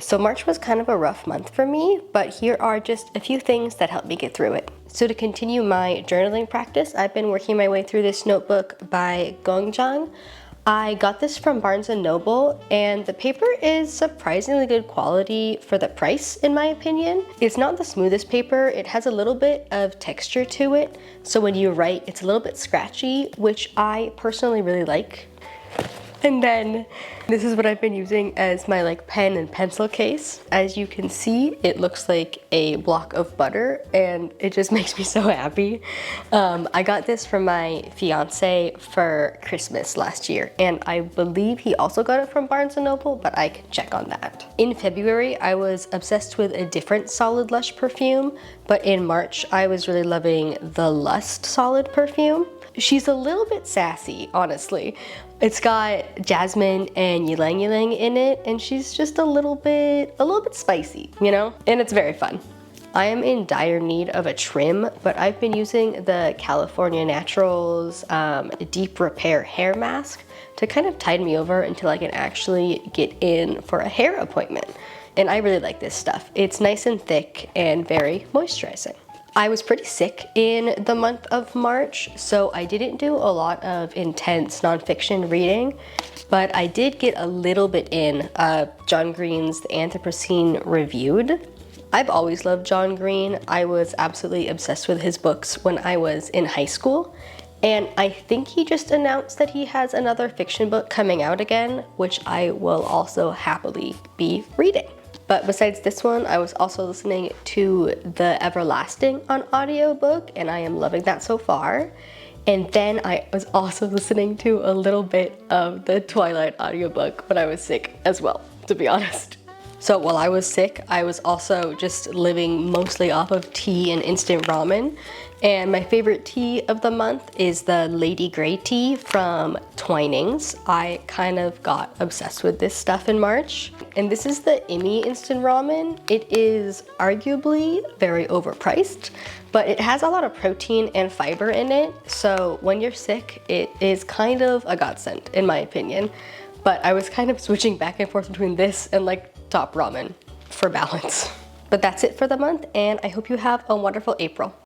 So March was kind of a rough month for me, but here are just a few things that helped me get through it. So to continue my journaling practice, I've been working my way through this notebook by Gongjiang. I got this from Barnes & Noble, and the paper is surprisingly good quality for the price, in my opinion. It's not the smoothest paper. It has a little bit of texture to it, so when you write, it's a little bit scratchy, which I personally really like. And then this is what I've been using as my pen and pencil case. As you can see, it looks like a block of butter and it just makes me so happy. I got this from my fiance for Christmas last year, and I believe he also got it from Barnes & Noble, but I can check on that. In February, I was obsessed with a different Solid Lush perfume, but in March, I was really loving the Lust Solid perfume. She's a little bit sassy, honestly. It's got jasmine and ylang ylang in it, and she's just a little bit spicy, you know? And it's very fun. I am in dire need of a trim, but I've been using the California Naturals Deep Repair Hair Mask to kind of tide me over until I can actually get in for a hair appointment. And I really like this stuff. It's nice and thick and very moisturizing. I was pretty sick in the month of March, so I didn't do a lot of intense nonfiction reading, but I did get a little bit in John Green's The Anthropocene Reviewed. I've always loved John Green. I was absolutely obsessed with his books when I was in high school, and I think he just announced that he has another fiction book coming out again, which I will also happily be reading. But besides this one, I was also listening to The Everlasting on audiobook, and I am loving that so far. And then I was also listening to a little bit of the Twilight audiobook when I was sick as well, to be honest. So while I was sick, I was also just living mostly off of tea and instant ramen. And my favorite tea of the month is the Lady Grey tea from Twinings. I kind of got obsessed with this stuff in March. And this is the Imi instant ramen. It is arguably very overpriced, but it has a lot of protein and fiber in it. So when you're sick, it is kind of a godsend, in my opinion. But I was kind of switching back and forth between this and Top Ramen for balance. But that's it for the month, and I hope you have a wonderful April.